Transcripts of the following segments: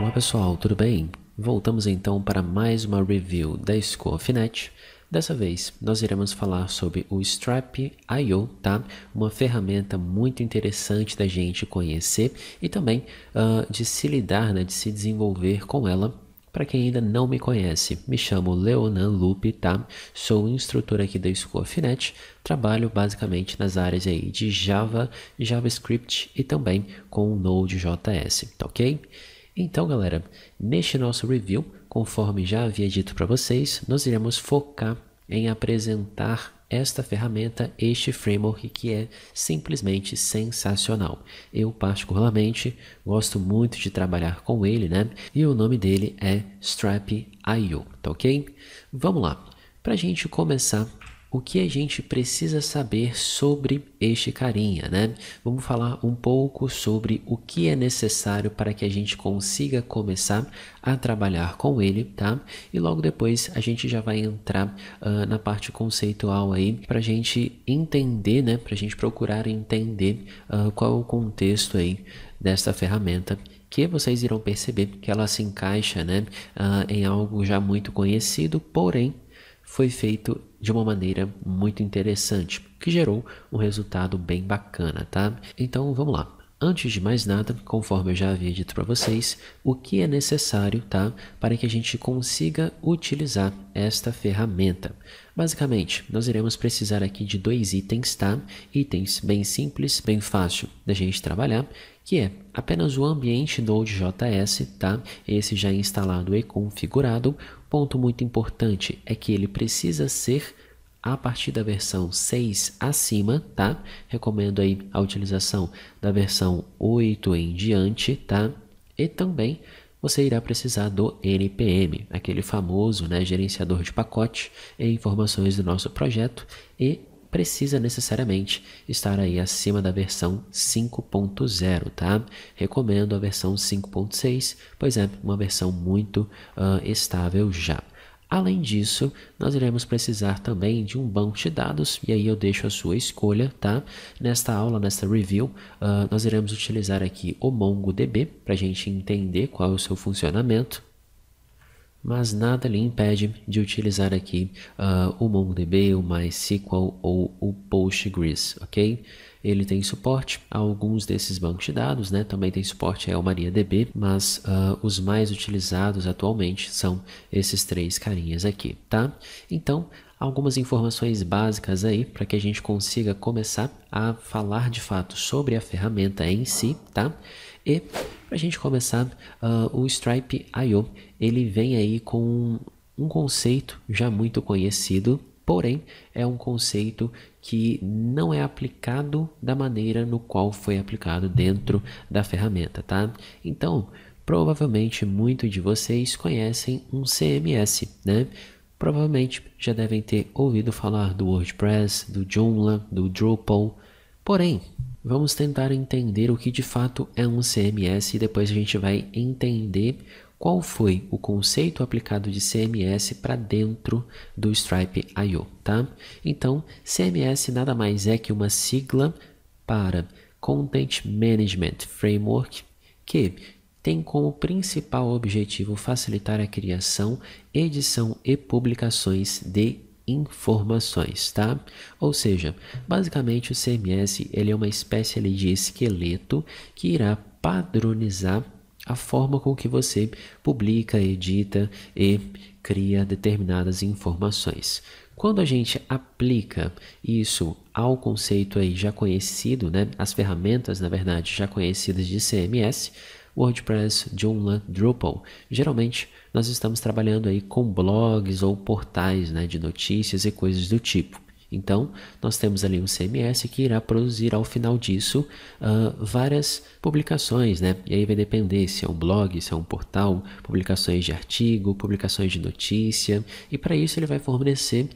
Olá pessoal, tudo bem? Voltamos então para mais uma review da Scofinet. Dessa vez nós iremos falar sobre o Stripe.io, tá? Uma ferramenta muito interessante da gente conhecer e também de se lidar, né? De se desenvolver com ela. Para quem ainda não me conhece, me chamo Leonan Lupe, tá? Sou instrutor aqui da Scofinet, trabalho basicamente nas áreas aí de Java, JavaScript e também com o Node.js, tá ok? Então, galera, neste nosso review, conforme já havia dito para vocês, nós iremos focar em apresentar esta ferramenta, este framework que é simplesmente sensacional. Eu particularmente gosto muito de trabalhar com ele, né? E o nome dele é Stripe.io, tá ok? Vamos lá. Para a gente começar, o que a gente precisa saber sobre este carinha, né? Vamos falar um pouco sobre o que é necessário para que a gente consiga começar a trabalhar com ele, tá? E logo depois a gente já vai entrar na parte conceitual aí para a gente entender, né? Para a gente procurar entender qual é o contexto aí desta ferramenta, que vocês irão perceber que ela se encaixa, né? Em algo já muito conhecido, porém foi feito de uma maneira muito interessante, que gerou um resultado bem bacana, tá? Então vamos lá. Antes de mais nada, conforme eu já havia dito para vocês, o que é necessário, tá? Para que a gente consiga utilizar esta ferramenta. Basicamente, nós iremos precisar aqui de dois itens, tá? Itens bem simples, bem fácil da gente trabalhar, que é apenas o ambiente Node.js, tá? Esse já instalado e configurado. Ponto muito importante é que ele precisa ser a partir da versão 6 acima, tá? Recomendo aí a utilização da versão 8 em diante, tá? E também você irá precisar do NPM, aquele famoso, né, gerenciador de pacote e informações do nosso projeto, e precisa necessariamente estar aí acima da versão 5.0, tá? Recomendo a versão 5.6, pois é uma versão muito estável já. Além disso, nós iremos precisar também de um banco de dados, e aí eu deixo a sua escolha, tá? Nesta aula, nesta review, nós iremos utilizar aqui o MongoDB para a gente entender qual é o seu funcionamento. Mas nada lhe impede de utilizar aqui o MongoDB, o MySQL ou o Postgres, ok? Ele tem suporte a alguns desses bancos de dados, né? Também tem suporte ao MariaDB, mas os mais utilizados atualmente são esses três carinhas aqui, tá? Então, algumas informações básicas aí para que a gente consiga começar a falar de fato sobre a ferramenta em si, tá? E para a gente começar, o Stripe.io, ele vem aí com um conceito já muito conhecido, porém é um conceito que não é aplicado da maneira no qual foi aplicado dentro da ferramenta, tá? Então, provavelmente muitos de vocês conhecem um CMS, né? Provavelmente já devem ter ouvido falar do WordPress, do Joomla, do Drupal, porém, vamos tentar entender o que de fato é um CMS e depois a gente vai entender qual foi o conceito aplicado de CMS para dentro do Stripe.io, tá? Então, CMS nada mais é que uma sigla para Content Management Framework, que tem como principal objetivo facilitar a criação, edição e publicações de informações, tá? Ou seja, basicamente o CMS ele é uma espécie ali de esqueleto que irá padronizar a forma com que você publica, edita e cria determinadas informações. Quando a gente aplica isso ao conceito aí já conhecido, né? As ferramentas, na verdade, já conhecidas de CMS, WordPress, Joomla, Drupal, geralmente nós estamos trabalhando aí com blogs ou portais, né, de notícias e coisas do tipo. Então, nós temos ali um CMS que irá produzir ao final disso várias publicações, né? E aí vai depender se é um blog, se é um portal, publicações de artigo, publicações de notícia. E para isso ele vai fornecer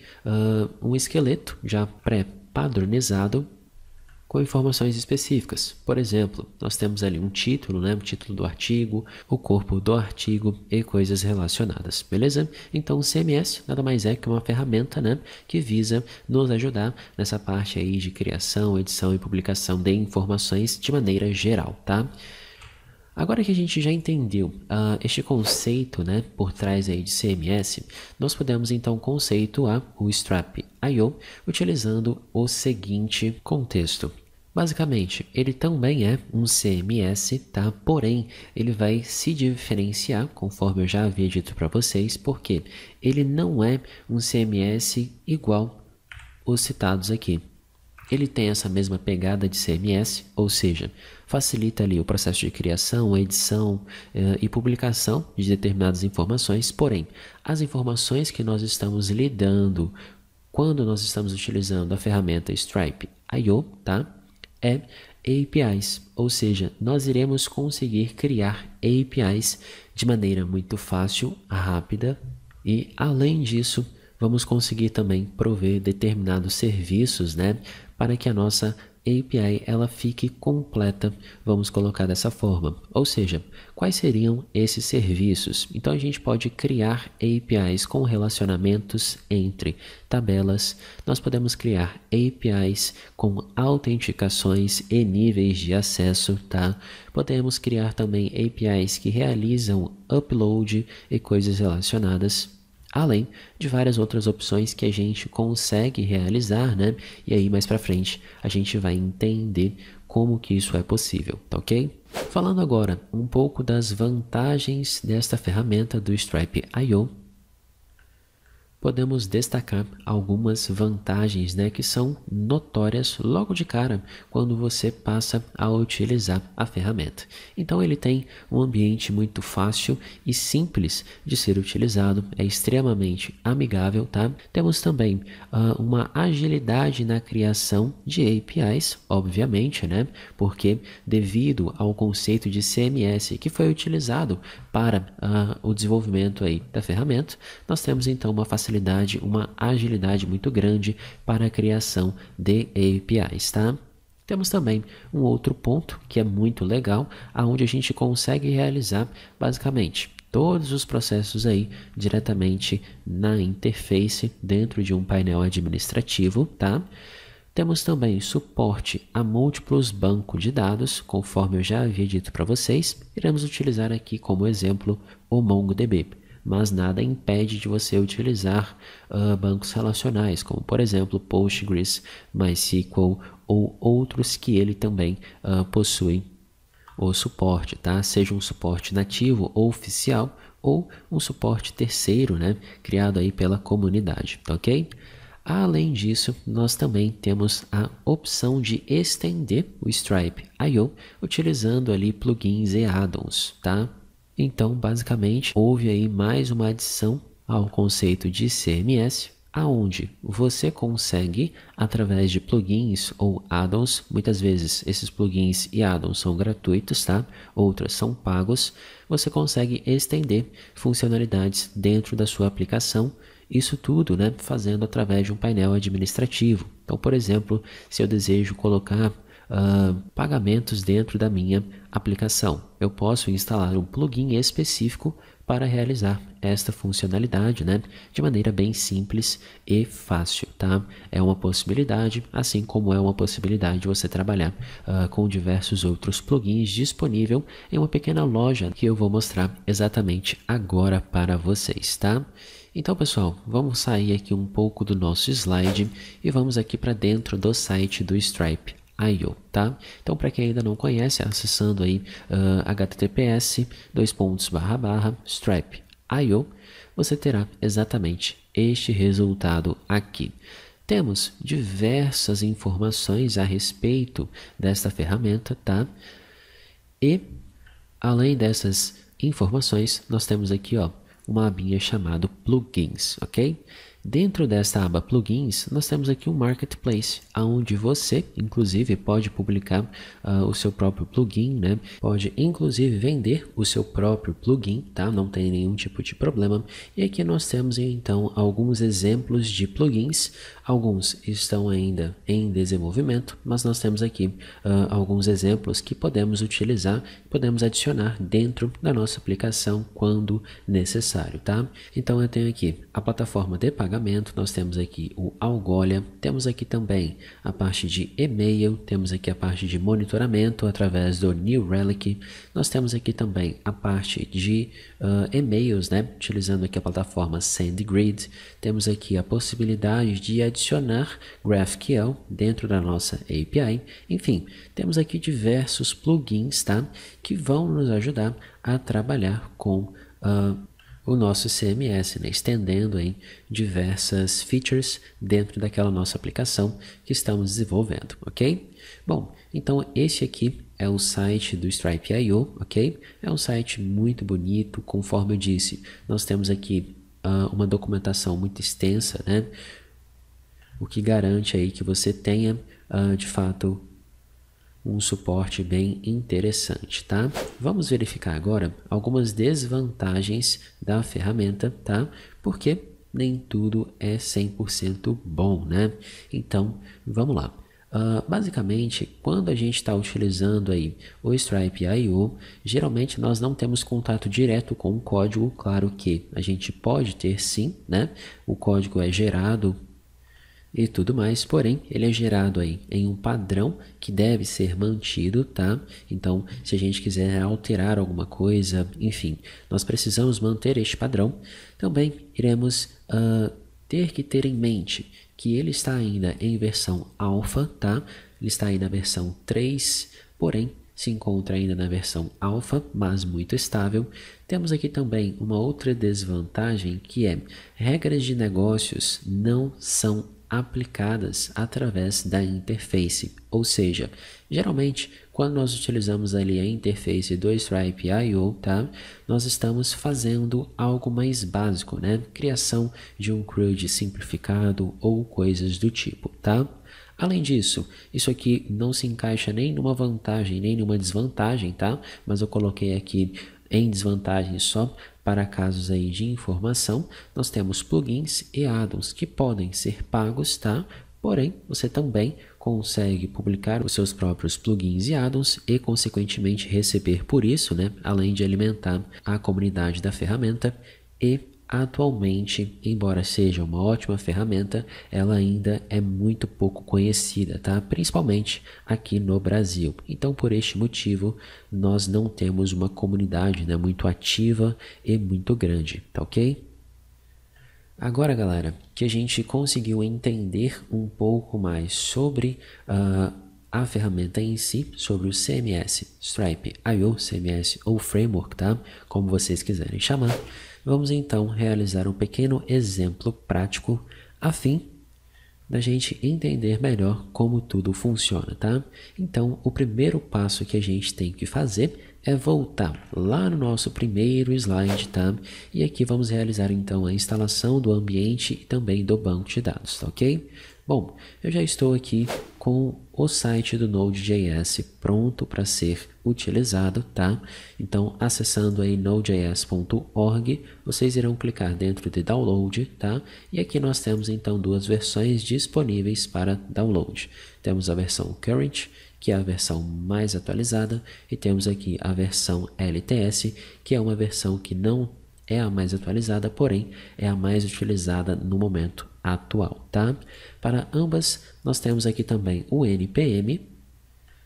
um esqueleto já pré-padronizado com informações específicas. Por exemplo, nós temos ali um título, né? O título do artigo, o corpo do artigo e coisas relacionadas, beleza? Então o CMS nada mais é que uma ferramenta, né? Que visa nos ajudar nessa parte aí de criação, edição e publicação de informações de maneira geral, tá? Agora que a gente já entendeu este conceito, né, por trás aí de CMS, nós podemos então conceituar o Strap.io utilizando o seguinte contexto. Basicamente, ele também é um CMS, tá? Porém, ele vai se diferenciar, conforme eu já havia dito para vocês, porque ele não é um CMS igual os citados aqui. Ele tem essa mesma pegada de CMS, ou seja, facilita ali o processo de criação, edição e publicação de determinadas informações, porém, as informações que nós estamos lidando quando nós estamos utilizando a ferramenta Strap.io, tá? É APIs, ou seja, nós iremos conseguir criar APIs de maneira muito fácil, rápida e, além disso, vamos conseguir também prover determinados serviços, né, para que a nossa API ela fique completa, vamos colocar dessa forma. Ou seja, quais seriam esses serviços? Então a gente pode criar APIs com relacionamentos entre tabelas, nós podemos criar APIs com autenticações e níveis de acesso, tá? Podemos criar também APIs que realizam upload e coisas relacionadas, além de várias outras opções que a gente consegue realizar, né? E aí mais para frente a gente vai entender como que isso é possível, tá ok? Falando agora um pouco das vantagens desta ferramenta do Strap.io, podemos destacar algumas vantagens, né, que são notórias logo de cara quando você passa a utilizar a ferramenta. Então ele tem um ambiente muito fácil e simples de ser utilizado, é extremamente amigável, tá? Temos também uma agilidade na criação de APIs, obviamente, né? Porque devido ao conceito de CMS que foi utilizado para o desenvolvimento aí da ferramenta, nós temos então uma facilidade, uma agilidade muito grande para a criação de APIs, tá? Temos também um outro ponto que é muito legal, aonde a gente consegue realizar basicamente todos os processos aí diretamente na interface dentro de um painel administrativo, tá? Temos também suporte a múltiplos bancos de dados, conforme eu já havia dito para vocês. Iremos utilizar aqui como exemplo o MongoDB, mas nada impede de você utilizar bancos relacionais, como por exemplo Postgres, MySQL ou outros que ele também possui o suporte, tá? Seja um suporte nativo ou oficial ou um suporte terceiro, né? Criado aí pela comunidade, tá ok? Além disso, nós também temos a opção de estender o Strap.io utilizando ali plugins e add-ons, tá? Então, basicamente, houve aí mais uma adição ao conceito de CMS, aonde você consegue, através de plugins ou add-ons, muitas vezes esses plugins e add-ons são gratuitos, tá? Outras são pagos, você consegue estender funcionalidades dentro da sua aplicação. Isso tudo, né, fazendo através de um painel administrativo. Então, por exemplo, se eu desejo colocar pagamentos dentro da minha aplicação, eu posso instalar um plugin específico para realizar esta funcionalidade, né, de maneira bem simples e fácil, tá? É uma possibilidade, assim como é uma possibilidade você trabalhar com diversos outros plugins disponível em uma pequena loja que eu vou mostrar exatamente agora para vocês, tá? Então, pessoal, vamos sair aqui um pouco do nosso slide e vamos aqui para dentro do site do Strap.io, tá? Então, para quem ainda não conhece, acessando aí https://strap.io, você terá exatamente este resultado aqui. Temos diversas informações a respeito desta ferramenta, tá? E, além dessas informações, nós temos aqui, ó, uma abinha chamada plugins, ok? Dentro desta aba plugins, nós temos aqui um marketplace, onde você, inclusive, pode publicar o seu próprio plugin, né? Pode, inclusive, vender o seu próprio plugin, tá? Não tem nenhum tipo de problema. E aqui nós temos, então, alguns exemplos de plugins. Alguns estão ainda em desenvolvimento, mas nós temos aqui alguns exemplos que podemos utilizar, podemos adicionar dentro da nossa aplicação quando necessário, tá? Então, eu tenho aqui a plataforma de pagamento, pagamento, nós temos aqui o Algolia, temos aqui também a parte de e-mail, temos aqui a parte de monitoramento através do New Relic, nós temos aqui também a parte de e-mails, né, utilizando aqui a plataforma SendGrid, temos aqui a possibilidade de adicionar GraphQL dentro da nossa API, enfim, temos aqui diversos plugins, tá, que vão nos ajudar a trabalhar com o nosso CMS, né? Estendendo aí diversas features dentro daquela nossa aplicação que estamos desenvolvendo, ok? Bom, então esse aqui é o site do Stripe.io, ok? É um site muito bonito, conforme eu disse, nós temos aqui uma documentação muito extensa, né? O que garante aí que você tenha, de fato, um suporte bem interessante, tá? Vamos verificar agora algumas desvantagens da ferramenta, tá? Porque nem tudo é 100% bom, né? Então, vamos lá. Basicamente, quando a gente está utilizando aí o Stripe.io, geralmente nós não temos contato direto com o código. Claro que a gente pode ter sim, né? O código é gerado e tudo mais, porém ele é gerado aí em um padrão que deve ser mantido, tá? Então, se a gente quiser alterar alguma coisa, enfim, nós precisamos manter este padrão. Também iremos ter que ter em mente que ele está ainda em versão alfa, tá? Ele está aí na versão 3, porém se encontra ainda na versão alfa, mas muito estável. Temos aqui também uma outra desvantagem, que é regras de negócios não são aplicadas através da interface, ou seja, geralmente quando nós utilizamos ali a interface do Stripe.io, tá? Nós estamos fazendo algo mais básico, né? Criação de um CRUD simplificado ou coisas do tipo, tá? Além disso, isso aqui não se encaixa nem numa vantagem nem numa desvantagem, tá? Mas eu coloquei aqui em desvantagem só para casos aí de informação. Nós temos plugins e add-ons que podem ser pagos, tá? Porém, você também consegue publicar os seus próprios plugins e add-ons e, consequentemente, receber por isso, né? Além de alimentar a comunidade da ferramenta. E atualmente, embora seja uma ótima ferramenta, ela ainda é muito pouco conhecida, tá? Principalmente aqui no Brasil. Então, por este motivo, nós não temos uma comunidade, né, muito ativa e muito grande, tá ok? Agora, galera, que a gente conseguiu entender um pouco mais sobre a ferramenta em si, sobre o CMS, Stripe.io, CMS ou Framework, tá? Como vocês quiserem chamar. Vamos então realizar um pequeno exemplo prático a fim da gente entender melhor como tudo funciona, tá? Então, o primeiro passo que a gente tem que fazer é voltar lá no nosso primeiro slide, tá? E aqui vamos realizar então a instalação do ambiente e também do banco de dados, tá ok? Bom, eu já estou aqui com o site do Node.js pronto para ser utilizado, tá? Então, acessando aí nodejs.org, vocês irão clicar dentro de download, tá? E aqui nós temos então duas versões disponíveis para download. Temos a versão current, que é a versão mais atualizada, e temos aqui a versão LTS, que é uma versão que não é a mais atualizada, porém é a mais utilizada no momento atual, tá? Para ambas, nós temos aqui também o NPM.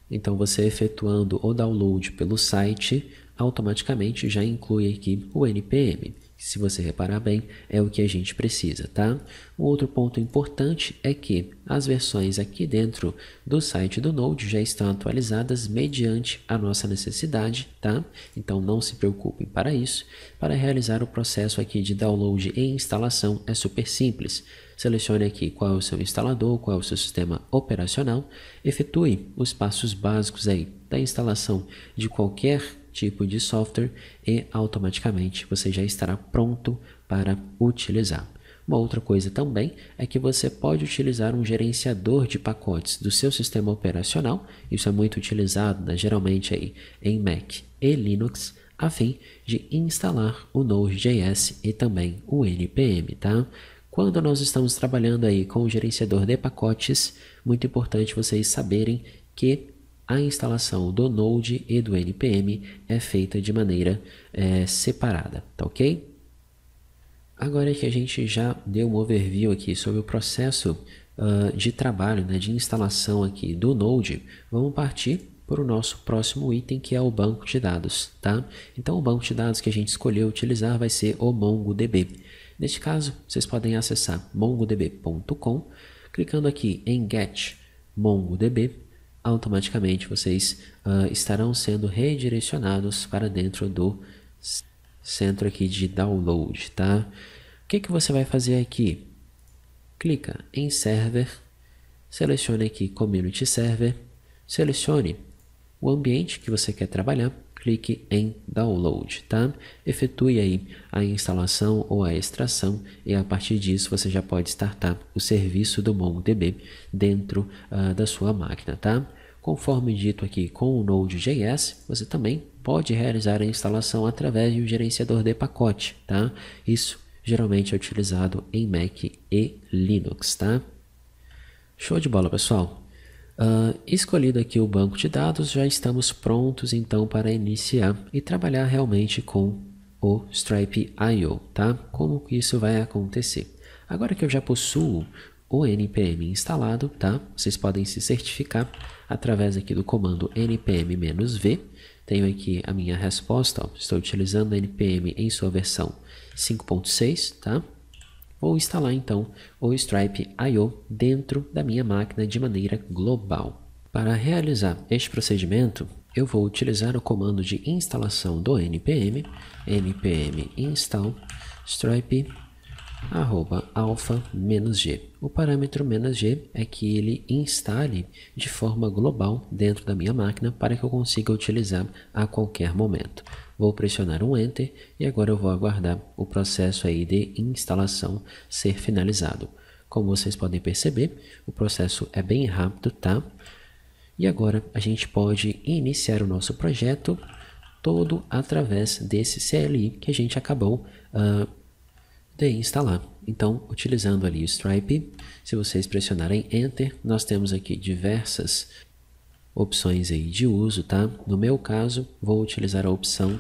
Então, você efetuando o download pelo site, automaticamente já inclui aqui o NPM. Se você reparar bem, é o que a gente precisa, tá? Um outro ponto importante é que as versões aqui dentro do site do Node já estão atualizadas mediante a nossa necessidade, tá? Então não se preocupem para isso. Para realizar o processo aqui de download e instalação é super simples. Selecione aqui qual é o seu instalador, qual é o seu sistema operacional, efetue os passos básicos aí da instalação de qualquer tipo de software e automaticamente você já estará pronto para utilizar. Uma outra coisa também é que você pode utilizar um gerenciador de pacotes do seu sistema operacional, isso é muito utilizado, né, geralmente aí em Mac e Linux, a fim de instalar o Node.js e também o NPM, tá? Quando nós estamos trabalhando aí com o gerenciador de pacotes, muito importante vocês saberem que a instalação do Node e do NPM é feita de maneira separada, tá ok? Agora que a gente já deu um overview aqui sobre o processo de trabalho, né, de instalação aqui do Node, vamos partir para o nosso próximo item, que é o banco de dados, tá? Então, o banco de dados que a gente escolheu utilizar vai ser o MongoDB. Neste caso, vocês podem acessar mongodb.com, clicando aqui em Get MongoDB, automaticamente vocês estarão sendo redirecionados para dentro do centro aqui de download, tá? O que você vai fazer aqui? Clica em Server, selecione aqui Community Server, selecione o ambiente que você quer trabalhar, clique em Download, tá? Efetue aí a instalação ou a extração e a partir disso você já pode startar o serviço do MongoDB dentro da sua máquina, tá? Conforme dito aqui com o Node.js, você também pode realizar a instalação através de um gerenciador de pacote, tá? Isso geralmente é utilizado em Mac e Linux, tá? Show de bola, pessoal! Escolhido aqui o banco de dados, já estamos prontos então para iniciar e trabalhar realmente com o Stripe.io, tá? Como que isso vai acontecer? Agora que eu já possuo o npm instalado, tá? Vocês podem se certificar através aqui do comando npm-v. Tenho aqui a minha resposta, ó. Estou utilizando a npm em sua versão 5.6, tá? Vou instalar então o Stripe.io dentro da minha máquina de maneira global. Para realizar este procedimento, eu vou utilizar o comando de instalação do npm install stripe --alpha-g. O parâmetro "-g" é que ele instale de forma global dentro da minha máquina para que eu consiga utilizar a qualquer momento. Vou pressionar um Enter e agora eu vou aguardar o processo aí de instalação ser finalizado. Como vocês podem perceber, o processo é bem rápido, tá? E agora a gente pode iniciar o nosso projeto todo através desse CLI que a gente acabou de instalar. Então, utilizando ali o Stripe, se vocês pressionarem Enter, nós temos aqui diversas opções aí de uso, tá? No meu caso, vou utilizar a opção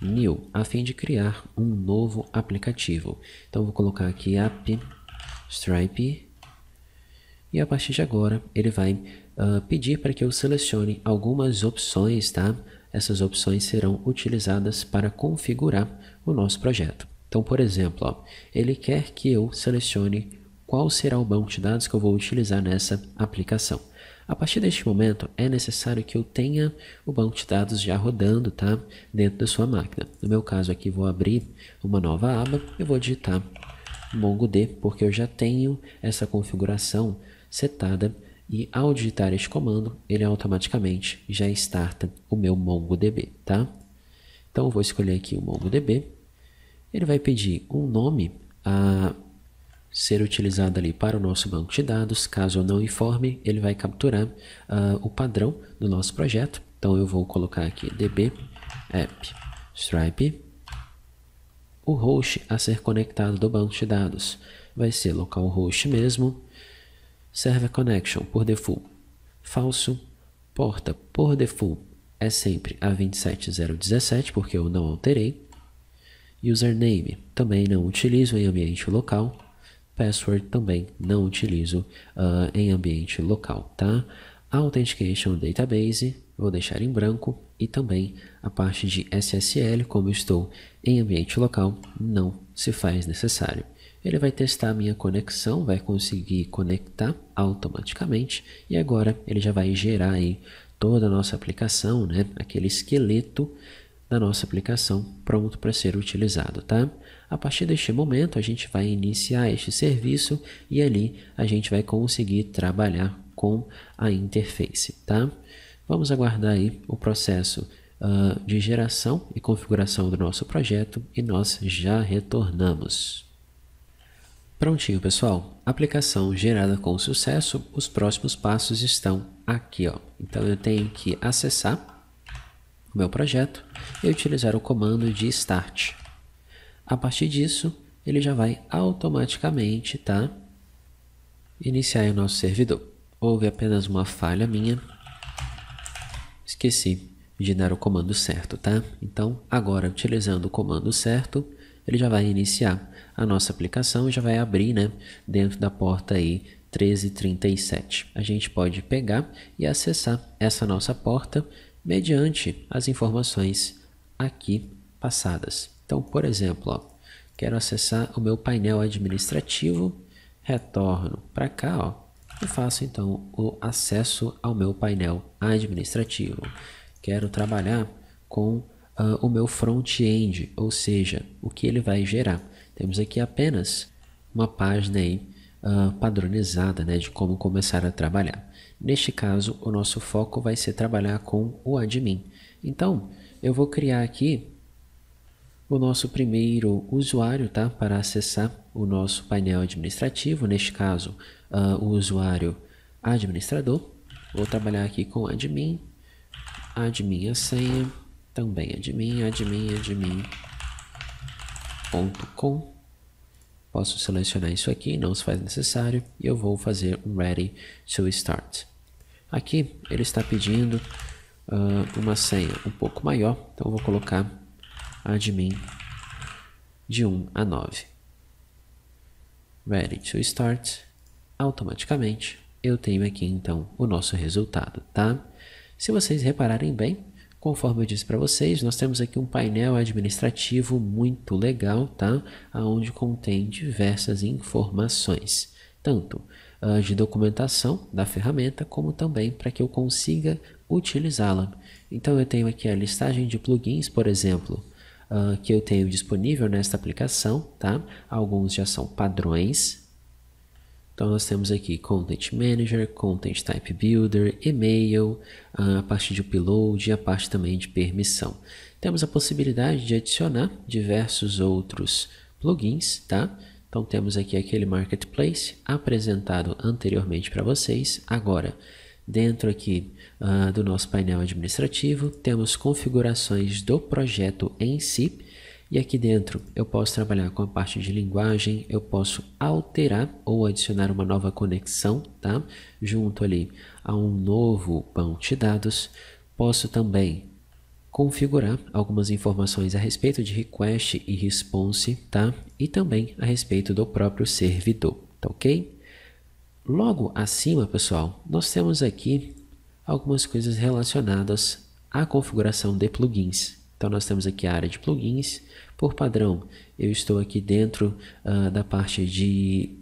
New, a fim de criar um novo aplicativo. Então, vou colocar aqui App Stripe e a partir de agora ele vai pedir para que eu selecione algumas opções, tá? Essas opções serão utilizadas para configurar o nosso projeto. Então, por exemplo, ó, ele quer que eu selecione qual será o banco de dados que eu vou utilizar nessa aplicação. A partir deste momento, é necessário que eu tenha o banco de dados já rodando, tá? Dentro da sua máquina. No meu caso aqui, vou abrir uma nova aba e vou digitar MongoD, porque eu já tenho essa configuração setada e ao digitar este comando, ele automaticamente já starta o meu MongoDB, tá? Então, eu vou escolher aqui o MongoDB. Ele vai pedir um nome a ser utilizado ali para o nosso banco de dados. Caso eu não informe, ele vai capturar o padrão do nosso projeto. Então eu vou colocar aqui db app stripe. O host a ser conectado do banco de dados vai ser localhost mesmo. Server connection por default falso. Porta por default é sempre a 27017 porque eu não alterei. Username também não utilizo em ambiente local. Password também não utilizo em ambiente local, tá? Authentication Database vou deixar em branco e também a parte de SSL, como eu estou em ambiente local, não se faz necessário. Ele vai testar a minha conexão, vai conseguir conectar automaticamente e agora ele já vai gerar aí toda a nossa aplicação, né? Aquele esqueleto da nossa aplicação pronto para ser utilizado, tá? A partir deste momento a gente vai iniciar este serviço e ali a gente vai conseguir trabalhar com a interface, tá? Vamos aguardar aí o processo de geração e configuração do nosso projeto e nós já retornamos. Prontinho, pessoal, aplicação gerada com sucesso, os próximos passos estão aqui, ó. Então eu tenho que acessar o meu projeto e utilizar o comando de start. A partir disso, ele já vai automaticamente, tá? Iniciar o nosso servidor. Houve apenas uma falha minha. Esqueci de dar o comando certo, tá? Então, agora utilizando o comando certo, ele já vai iniciar a nossa aplicação e já vai abrir, né, dentro da porta aí 1337. A gente pode pegar e acessar essa nossa porta mediante as informações aqui passadas. Então, por exemplo, ó, quero acessar o meu painel administrativo, retorno para cá, ó, e faço então o acesso ao meu painel administrativo. Quero trabalhar com o meu front-end, ou seja, o que ele vai gerar. Temos aqui apenas uma página aí, padronizada, né, de como começar a trabalhar. Neste caso, o nosso foco vai ser trabalhar com o admin. Então, eu vou criar aqui o nosso primeiro usuário, tá, para acessar o nosso painel administrativo, neste caso, o usuário administrador. Vou trabalhar aqui com admin a senha, também admin.com. Posso selecionar isso aqui, não se faz necessário, e eu vou fazer um ready to start. Aqui ele está pedindo uma senha um pouco maior, então eu vou colocar admin de 1 a 9. Ready to start. Automaticamente eu tenho aqui então o nosso resultado, tá? Se vocês repararem bem, conforme eu disse para vocês, nós temos aqui um painel administrativo muito legal, tá? Onde contém diversas informações, tanto de documentação da ferramenta, como também para que eu consiga utilizá-la. Então eu tenho aqui a listagem de plugins, por exemplo, que eu tenho disponível nesta aplicação, tá? Alguns já são padrões. Então nós temos aqui Content Manager, Content Type Builder, e-mail, a parte de upload e a parte também de permissão. Temos a possibilidade de adicionar diversos outros plugins, tá? Então temos aqui aquele Marketplace apresentado anteriormente para vocês. Agora, dentro aqui do nosso painel administrativo, temos configurações do projeto em si. E aqui dentro eu posso trabalhar com a parte de linguagem, eu posso alterar ou adicionar uma nova conexão, tá? Junto ali a um novo banco de dados. Posso também configurar algumas informações a respeito de request e response, tá? E também a respeito do próprio servidor, tá ok? Logo acima, pessoal, nós temos aqui algumas coisas relacionadas à configuração de plugins. Então nós temos aqui a área de plugins. Por padrão, eu estou aqui dentro da parte de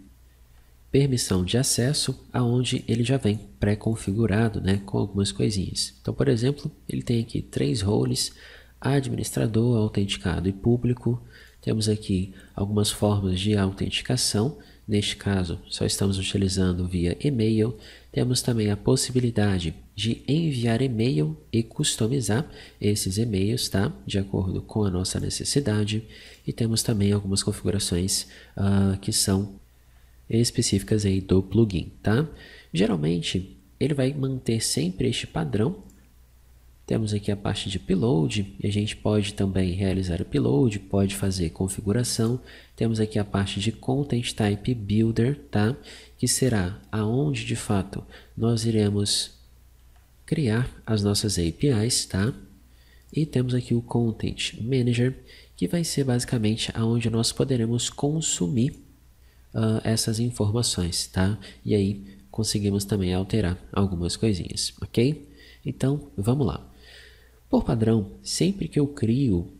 permissão de acesso, aonde ele já vem pré-configurado, né, com algumas coisinhas. Então, por exemplo, ele tem aqui 3 roles: administrador, autenticado e público. Temos aqui algumas formas de autenticação. Neste caso, só estamos utilizando via e-mail. Temos também a possibilidade de enviar e-mail e customizar esses e-mails, tá? De acordo com a nossa necessidade. E temos também algumas configurações que são específicas aí do plugin, tá? Geralmente, ele vai manter sempre este padrão. Temos aqui a parte de upload, e a gente pode também realizar upload, pode fazer configuração. Temos aqui a parte de Content Type Builder, tá? Que será aonde de fato nós iremos criar as nossas APIs, tá? E temos aqui o Content Manager, que vai ser basicamente aonde nós poderemos consumir essas informações, tá? E aí conseguimos também alterar algumas coisinhas, ok? Então, vamos lá. Por padrão, sempre que eu crio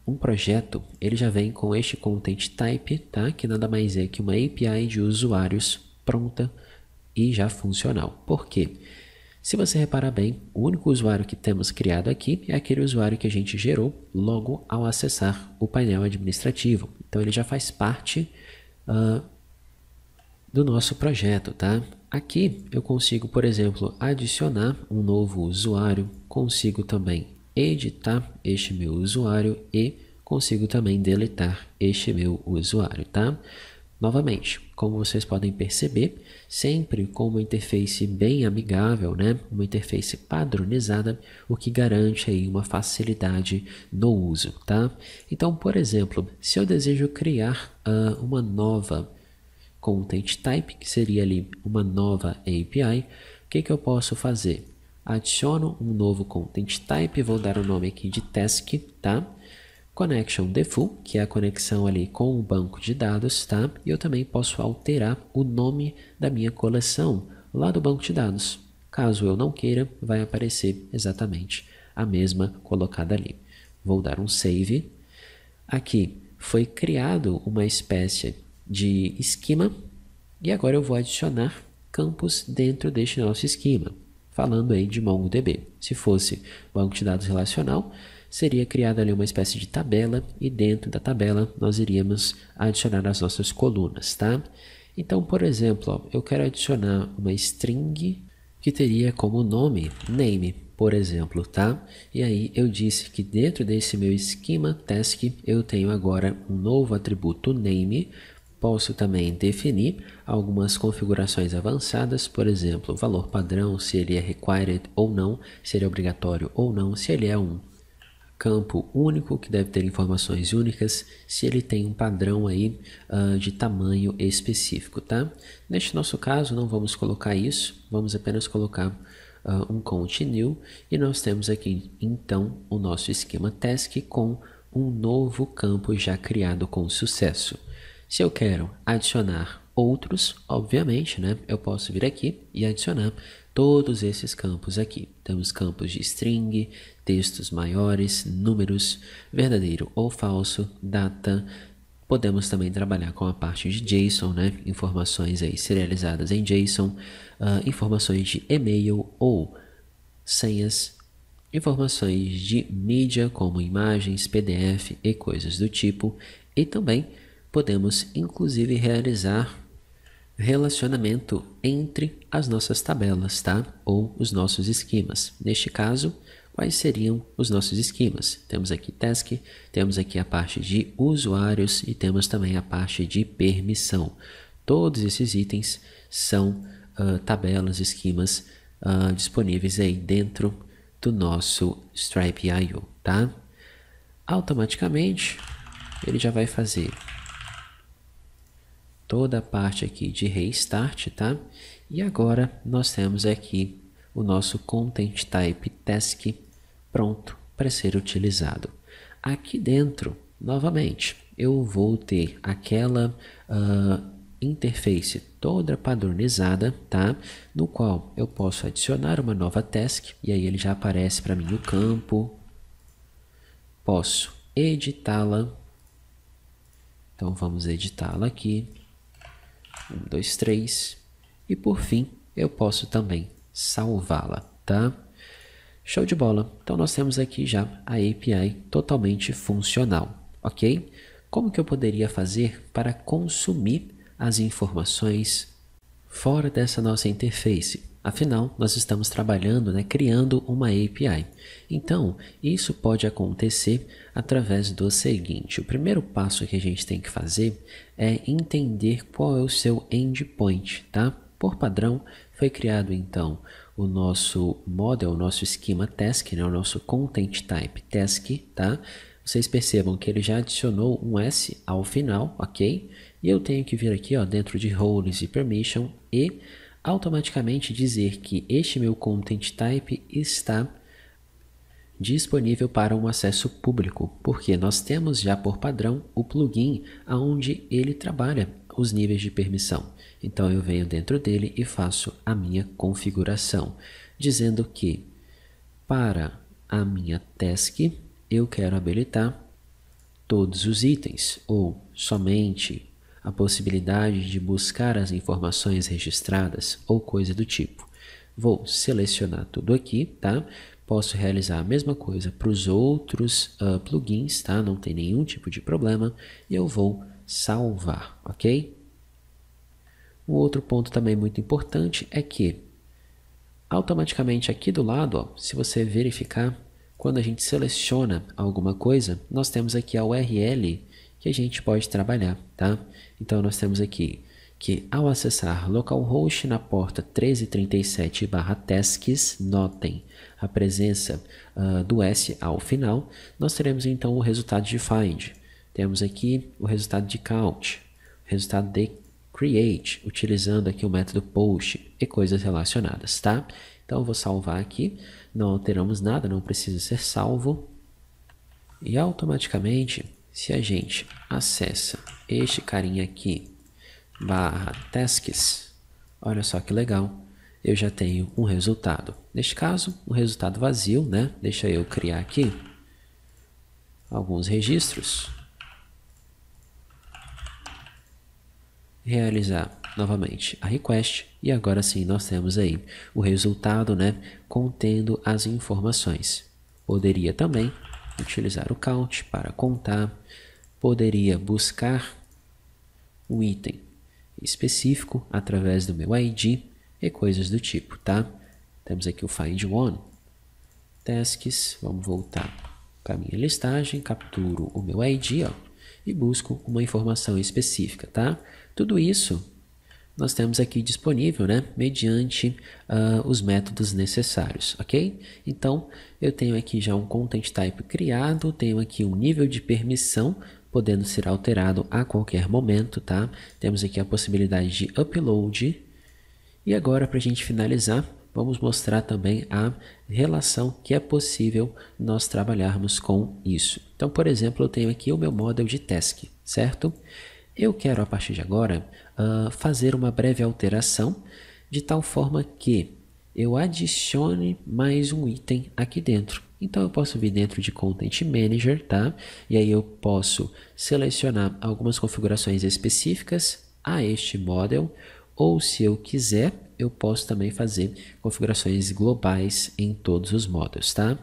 um projeto, ele já vem com este Content Type, tá? Que nada mais é que uma API de usuários pronta e já funcional. Por quê? Se você reparar bem, o único usuário que temos criado aqui é aquele usuário que a gente gerou logo ao acessar o painel administrativo. Então ele já faz parte do nosso projeto, tá? Aqui eu consigo, por exemplo, adicionar um novo usuário, consigo também editar este meu usuário e consigo também deletar este meu usuário, tá? Novamente, como vocês podem perceber, sempre com uma interface bem amigável, né? Uma interface padronizada, o que garante aí uma facilidade no uso, tá? Então, por exemplo, se eu desejo criar uma nova Content Type, que seria ali uma nova API, o que eu posso fazer? Adiciono um novo Content Type, vou dar o nome aqui de Task, tá? connection default, que é a conexão ali com o banco de dados, tá? E eu também posso alterar o nome da minha coleção lá do banco de dados. Caso eu não queira, vai aparecer exatamente a mesma colocada ali. Vou dar um save. Aqui foi criado uma espécie de esquema e agora eu vou adicionar campos dentro deste nosso esquema, falando aí de MongoDB. Se fosse banco de dados relacional, seria criada ali uma espécie de tabela e dentro da tabela nós iríamos adicionar as nossas colunas, tá? Então, por exemplo, ó, eu quero adicionar uma string que teria como nome name, por exemplo, tá? E aí eu disse que dentro desse meu esquema task eu tenho agora um novo atributo name. Posso também definir algumas configurações avançadas, por exemplo, o valor padrão, se ele é required ou não, se ele é obrigatório ou não, se ele é um campo único que deve ter informações únicas, se ele tem um padrão aí de tamanho específico, tá? Neste nosso caso não vamos colocar isso, vamos apenas colocar um continue e nós temos aqui então o nosso esquema task com um novo campo já criado com sucesso. Se eu quero adicionar outros, obviamente, né, eu posso vir aqui e adicionar todos esses campos aqui. Temos campos de string, textos maiores, números, verdadeiro ou falso, data. Podemos também trabalhar com a parte de JSON, né, informações aí serializadas em JSON, informações de e-mail ou senhas, informações de mídia como imagens, PDF e coisas do tipo, e também podemos inclusive realizar relacionamento entre as nossas tabelas, tá? Ou os nossos esquemas. Neste caso, quais seriam os nossos esquemas? Temos aqui task, temos aqui a parte de usuários e temos também a parte de permissão. Todos esses itens são tabelas, esquemas disponíveis aí dentro do nosso Stripe.io, tá? Automaticamente, ele já vai fazer toda a parte aqui de restart, tá? E agora nós temos aqui o nosso Content Type Task pronto para ser utilizado. Aqui dentro, novamente, eu vou ter aquela interface toda padronizada, tá? No qual eu posso adicionar uma nova task e aí ele já aparece para mim o campo. Posso editá-la. Então vamos editá-la aqui. 1, 2, 3. E por fim, eu posso também salvá-la, tá? Show de bola. Então nós temos aqui já a API totalmente funcional, ok? Como que eu poderia fazer para consumir as informações fora dessa nossa interface? Afinal, nós estamos trabalhando, né, criando uma API. Então, isso pode acontecer através do seguinte. O primeiro passo que a gente tem que fazer é entender qual é o seu endpoint, tá? Por padrão, foi criado então o nosso model, o nosso esquema task, né, o nosso content type task, tá? Vocês percebam que ele já adicionou um S ao final, ok? E eu tenho que vir aqui, ó, dentro de roles e permission e automaticamente dizer que este meu content type está disponível para um acesso público, porque nós temos já por padrão o plugin onde ele trabalha os níveis de permissão. Então eu venho dentro dele e faço a minha configuração, dizendo que para a minha task eu quero habilitar todos os itens ou somente a possibilidade de buscar as informações registradas ou coisa do tipo. Vou selecionar tudo aqui, tá? Posso realizar a mesma coisa para os outros plugins, tá? Não tem nenhum tipo de problema. E eu vou salvar, ok? Um outro ponto também muito importante é que automaticamente aqui do lado, ó, se você verificar, quando a gente seleciona alguma coisa, nós temos aqui a URL que a gente pode trabalhar, tá? Então nós temos aqui que ao acessar localhost na porta 1337/tasks, notem a presença do S ao final, nós teremos então o resultado de find. Temos aqui o resultado de count, o resultado de create, utilizando aqui o método post e coisas relacionadas, tá? Então eu vou salvar aqui, não alteramos nada, não precisa ser salvo. E automaticamente, se a gente acessa este carinha aqui, /tasks, olha só que legal, eu já tenho um resultado. Neste caso, um resultado vazio, né? Deixa eu criar aqui alguns registros. Realizar novamente a request e agora sim nós temos aí o resultado, né, contendo as informações. Poderia também utilizar o count para contar, poderia buscar um item específico através do meu ID e coisas do tipo, tá? Temos aqui o find one, tasks, vamos voltar para a minha listagem, capturo o meu ID, ó, e busco uma informação específica, tá? Tudo isso nós temos aqui disponível, né, mediante os métodos necessários, ok? Então, eu tenho aqui já um content type criado, tenho aqui um nível de permissão podendo ser alterado a qualquer momento, tá? Temos aqui a possibilidade de upload. E agora, para a gente finalizar, vamos mostrar também a relação que é possível nós trabalharmos com isso. Então, por exemplo, eu tenho aqui o meu model de task, certo? Eu quero, a partir de agora, fazer uma breve alteração de tal forma que eu adicione mais um item aqui dentro. Então, eu posso vir dentro de Content Manager, tá? E aí eu posso selecionar algumas configurações específicas a este model, ou se eu quiser, eu posso também fazer configurações globais em todos os models, tá?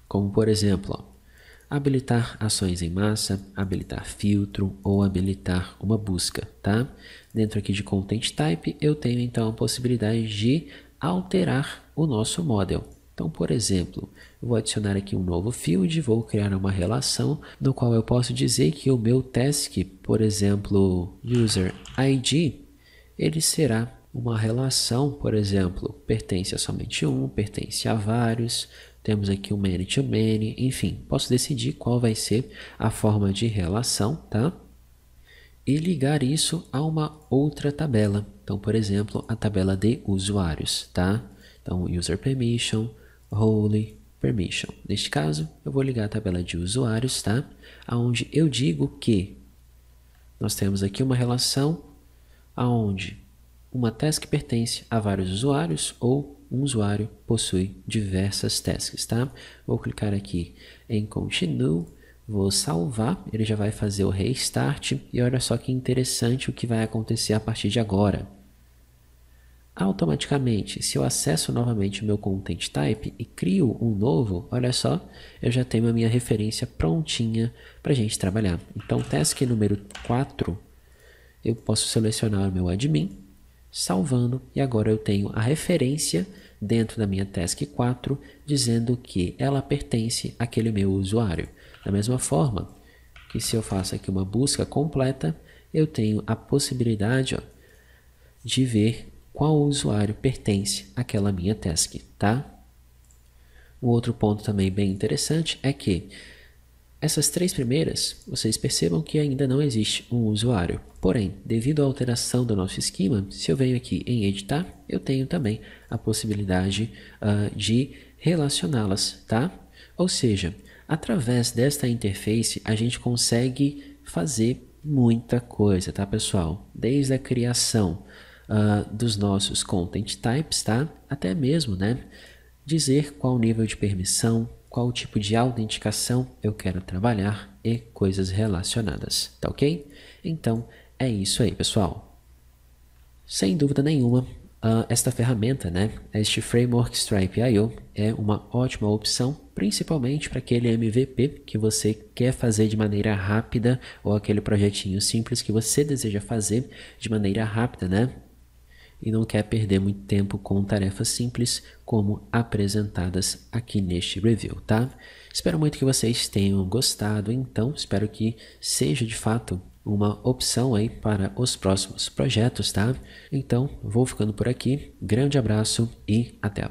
Como, por exemplo, ó, habilitar ações em massa, habilitar filtro ou habilitar uma busca, tá? Dentro aqui de Content Type, eu tenho então a possibilidade de alterar o nosso model. Então, por exemplo, eu vou adicionar aqui um novo field, vou criar uma relação no qual eu posso dizer que o meu task, por exemplo, user ID, ele será uma relação, por exemplo, pertence a somente um, pertence a vários, temos aqui o many to many, enfim, posso decidir qual vai ser a forma de relação, tá? E ligar isso a uma outra tabela. Então, por exemplo, a tabela de usuários, tá? Então, user permission, role permission. Neste caso, eu vou ligar a tabela de usuários, tá? Onde eu digo que nós temos aqui uma relação onde uma task pertence a vários usuários ou um usuário possui diversas tasks, tá? Vou clicar aqui em Continue, vou salvar, ele já vai fazer o restart e olha só que interessante o que vai acontecer a partir de agora. Automaticamente, se eu acesso novamente o meu Content Type e crio um novo, olha só, eu já tenho a minha referência prontinha para a gente trabalhar. Então, task número 4, eu posso selecionar o meu admin, salvando, e agora eu tenho a referência dentro da minha task 4, dizendo que ela pertence àquele meu usuário. Da mesma forma que se eu faço aqui uma busca completa, eu tenho a possibilidade, ó, de ver qual usuário pertence àquela minha task, tá? Um outro ponto também bem interessante é que essas três primeiras, vocês percebam que ainda não existe um usuário. Porém, devido à alteração do nosso esquema, se eu venho aqui em editar, eu tenho também a possibilidade de relacioná-las, tá? Ou seja, através desta interface, a gente consegue fazer muita coisa, tá, pessoal? Desde a criação dos nossos content types, tá? Até mesmo, né, dizer qual nível de permissão, qual tipo de autenticação eu quero trabalhar e coisas relacionadas, tá ok? Então, é isso aí, pessoal. Sem dúvida nenhuma, esta ferramenta, né, este Framework Stripe.io é uma ótima opção, principalmente para aquele MVP que você quer fazer de maneira rápida ou aquele projetinho simples que você deseja fazer de maneira rápida, né? E não quer perder muito tempo com tarefas simples como apresentadas aqui neste review, tá? Espero muito que vocês tenham gostado, então espero que seja de fato uma opção aí para os próximos projetos, tá? Então, vou ficando por aqui, grande abraço e até a